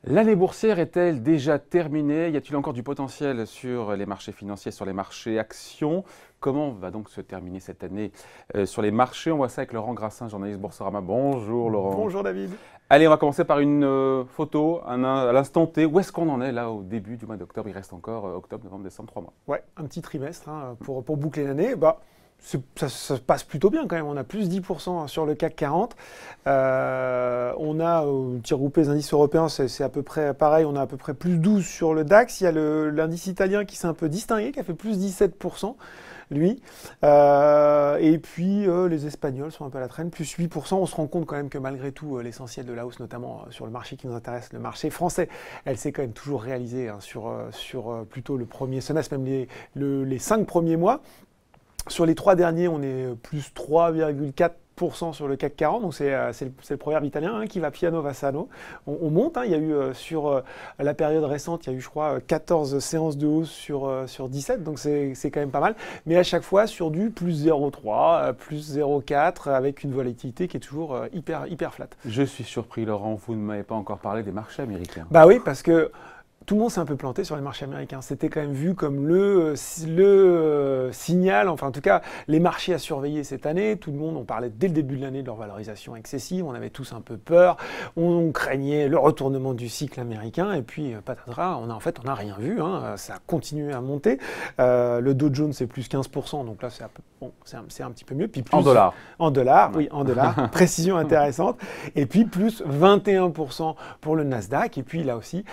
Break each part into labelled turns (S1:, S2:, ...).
S1: L'année boursière est-elle déjà terminée? Y a-t-il encore du potentiel sur les marchés financiers, sur les marchés actions? Comment va donc se terminer cette année sur les marchés? On voit ça avec Laurent Grassin, journaliste Boursorama. Bonjour Laurent.
S2: Bonjour David.
S1: Allez, on va commencer par une photo à l'instant T. Où est-ce qu'on en est là au début du mois d'octobre? Il reste encore octobre, novembre, décembre, 3 mois.
S2: Ouais, un petit trimestre pour boucler l'année. Ça se passe plutôt bien quand même. On a plus 10% sur le CAC 40. On a, petit regroupé les indices européens, c'est à peu près pareil. On a à peu près plus 12 sur le DAX. Il y a l'indice italien qui s'est un peu distingué, qui a fait plus 17%, lui. Et puis les Espagnols sont un peu à la traîne, plus 8%. On se rend compte quand même que malgré tout, l'essentiel de la hausse, notamment sur le marché qui nous intéresse, le marché français, elle s'est quand même toujours réalisée sur plutôt le premier semestre, même les 5 premiers mois. Sur les 3 derniers, on est plus 3,4% sur le CAC 40, donc c'est le proverbe italien qui va piano va sano. On monte, il y a eu sur la période récente, il y a eu je crois 14 séances de hausse sur 17, donc c'est quand même pas mal. Mais à chaque fois sur du plus 0,3, plus 0,4, avec une volatilité qui est toujours hyper flat.
S1: Je suis surpris Laurent, vous ne m'avez pas encore parlé des marchés américains.
S2: Bah oui, parce que tout le monde s'est un peu planté sur les marchés américains. C'était quand même vu comme le signal, enfin en tout cas les marchés à surveiller cette année. Tout le monde, on parlait dès le début de l'année de leur valorisation excessive, on avait tous un peu peur, on craignait le retournement du cycle américain et puis patatras, on n'a rien vu, ça a continué à monter. Le Dow Jones c'est plus 15%, donc là c'est un petit peu mieux. Puis plus,
S1: en dollars.
S2: En dollars, oui, en dollars, précision intéressante. Et puis plus 21% pour le Nasdaq et puis là aussi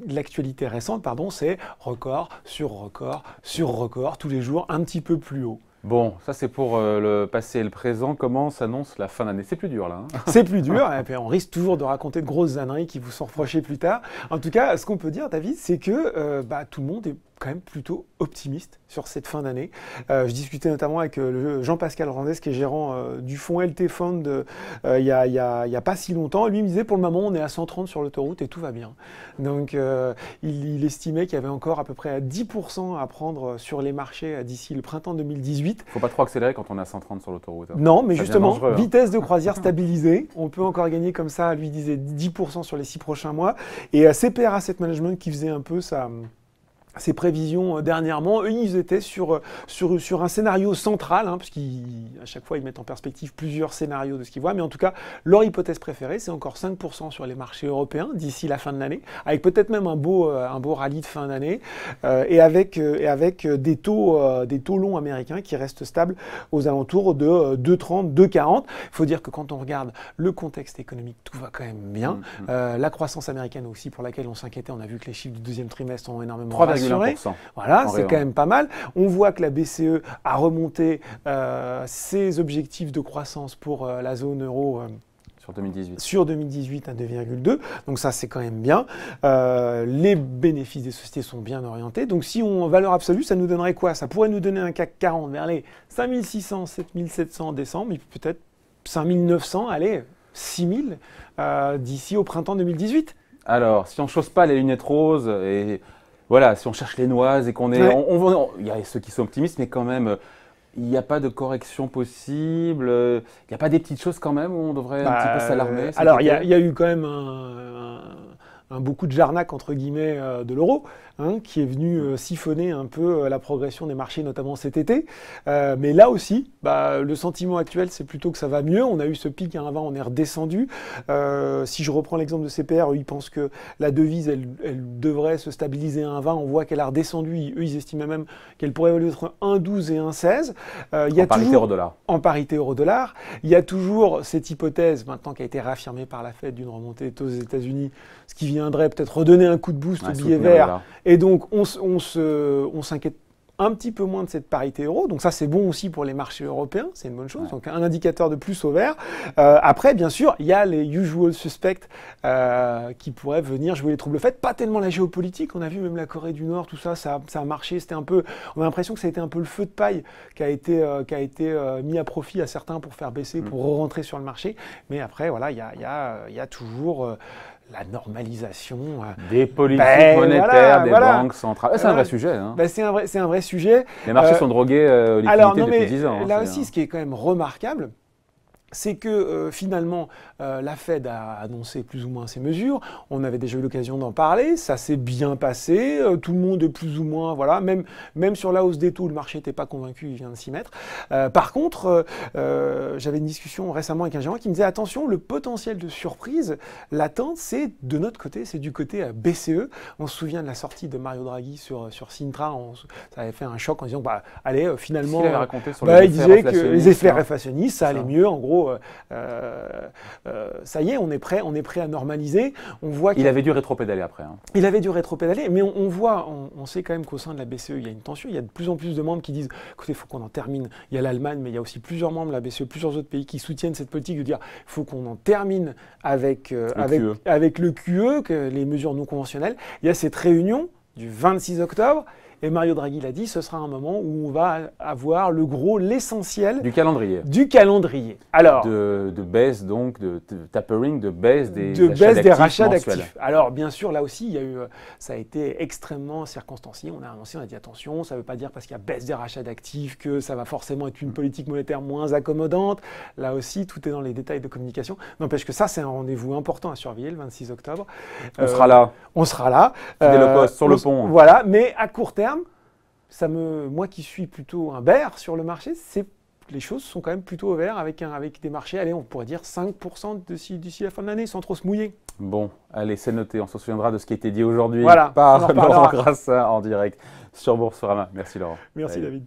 S2: l'actualité récente, c'est record sur record sur record, tous les jours un petit peu plus haut.
S1: Bon, ça c'est pour le passé et le présent. Comment s'annonce la fin d'année? C'est plus dur là.
S2: C'est plus dur, et puis on risque toujours de raconter de grosses âneries qui vous sont reprochées plus tard. En tout cas, ce qu'on peut dire, David, c'est que tout le monde est quand même plutôt optimiste sur cette fin d'année. Je discutais notamment avec Jean-Pascal Randès, qui est gérant du fonds LT Fund il y a pas si longtemps. Lui me disait, pour le moment, on est à 130 sur l'autoroute et tout va bien. Donc, il estimait qu'il y avait encore à peu près à 10% à prendre sur les marchés d'ici le printemps 2018.
S1: Il ne faut pas trop accélérer quand on est à 130 sur l'autoroute.
S2: Non, mais justement, vitesse de croisière stabilisée. On peut encore gagner comme ça, lui disait 10% sur les 6 prochains mois. Et CPR Asset Management qui faisait un peu ses prévisions dernièrement, eux, ils étaient sur un scénario central, parce qu'à chaque fois, ils mettent en perspective plusieurs scénarios de ce qu'ils voient. Mais en tout cas, leur hypothèse préférée, c'est encore 5% sur les marchés européens d'ici la fin de l'année, avec peut-être même un beau rallye de fin d'année, et avec des taux longs américains qui restent stables aux alentours de 2,30, 2,40. Il faut dire que quand on regarde le contexte économique, tout va quand même bien. La croissance américaine aussi, pour laquelle on s'inquiétait, on a vu que les chiffres du deuxième trimestre ont énormément rassuré. Voilà, c'est quand même pas mal. On voit que la BCE a remonté ses objectifs de croissance pour la zone euro sur 2018 à 2,2. Donc ça, c'est quand même bien. Les bénéfices des sociétés sont bien orientés. Donc si on valeur absolue, ça nous donnerait quoi? Ça pourrait nous donner un CAC 40 vers les 5600, 7700 en décembre, mais peut-être 5900, allez, 6000 d'ici au printemps 2018.
S1: Alors, si on ne chausse pas les lunettes roses et voilà, si on cherche les noises et qu'on est... il y a ceux qui sont optimistes, mais quand même, il n'y a pas de correction possible. Il n'y a pas des petites choses quand même où on devrait un petit peu s'alarmer?
S2: Alors, il y a eu quand même beaucoup de jarnac, entre guillemets, de l'euro, qui est venu siphonner un peu la progression des marchés, notamment cet été. Mais là aussi, le sentiment actuel, c'est plutôt que ça va mieux. On a eu ce pic à 1,20, on est redescendu. Si je reprends l'exemple de CPR, eux, ils pensent que la devise, elle devrait se stabiliser à 1,20. On voit qu'elle a redescendu. Eux, ils estimaient même qu'elle pourrait évoluer entre 1,12 et 1,16.
S1: En parité euro-dollar.
S2: En parité euro-dollar. Il y a toujours cette hypothèse, maintenant qui a été réaffirmée par la Fed, d'une remontée des taux aux États-Unis, ce qui viendrait peut-être redonner un coup de boost au billet vert. Et donc, on s'inquiète un petit peu moins de cette parité euro. Donc ça, c'est bon aussi pour les marchés européens. C'est une bonne chose. Donc un indicateur de plus au vert. Après, bien sûr, il y a les usual suspects qui pourraient venir jouer les troubles faits. Pas tellement la géopolitique. On a vu même la Corée du Nord, tout ça, ça a marché. C'était un peu, on a l'impression que ça a été un peu le feu de paille qui a été mis à profit à certains pour faire baisser, pour rentrer sur le marché. Mais après, voilà, il y a toujours la normalisation
S1: des politiques monétaires, des banques centrales. C'est un vrai sujet. Hein.
S2: C'est un vrai sujet.
S1: Les marchés sont drogués aux liquidités depuis 10 ans.
S2: Là aussi, ce qui est quand même remarquable, c'est que finalement, la Fed a annoncé plus ou moins ses mesures. On avait déjà eu l'occasion d'en parler. Ça s'est bien passé. Tout le monde est plus ou moins, voilà. Même sur la hausse des taux, le marché n'était pas convaincu. Il vient de s'y mettre. Par contre, j'avais une discussion récemment avec un gérant qui me disait attention, le potentiel de surprise, l'attente, c'est de notre côté, c'est du côté BCE. On se souvient de la sortie de Mario Draghi sur Sintra. Ça avait fait un choc en disant, allez, finalement, il disait que les effets réflationnistes, ça allait mieux. En gros, ça y est, on est prêt à normaliser. On voit
S1: il avait dû rétropédaler après. Hein.
S2: Il avait dû rétropédaler, mais on sait quand même qu'au sein de la BCE, il y a une tension. Il y a de plus en plus de membres qui disent, écoutez, il faut qu'on en termine. Il y a l'Allemagne, mais il y a aussi plusieurs membres de la BCE, plusieurs autres pays qui soutiennent cette politique de dire, il faut qu'on en termine avec le QE, que les mesures non conventionnelles. Il y a cette réunion du 26 octobre. Et Mario Draghi l'a dit, ce sera un moment où on va avoir l'essentiel du calendrier. Alors,
S1: de baisse donc, de tapering, de baisse des
S2: rachats d'actifs. Alors bien sûr, là aussi, ça a été extrêmement circonstancié. On a dit attention, ça ne veut pas dire parce qu'il y a baisse des rachats d'actifs que ça va forcément être une politique monétaire moins accommodante. Là aussi, tout est dans les détails de communication. N'empêche que ça, c'est un rendez-vous important à surveiller le 26 octobre.
S1: On sera là.
S2: On sera là.
S1: Fidèle au poste, sur le pont.
S2: Voilà, mais à court terme, moi qui suis plutôt un bear sur le marché, les choses sont quand même plutôt au vert avec des marchés, allez, on pourrait dire 5% d'ici la fin de l'année, sans trop se mouiller.
S1: Bon, allez, c'est noté, on se souviendra de ce qui a été dit aujourd'hui
S2: par
S1: Laurent Grassin en direct sur Boursorama. Merci Laurent.
S2: Merci David.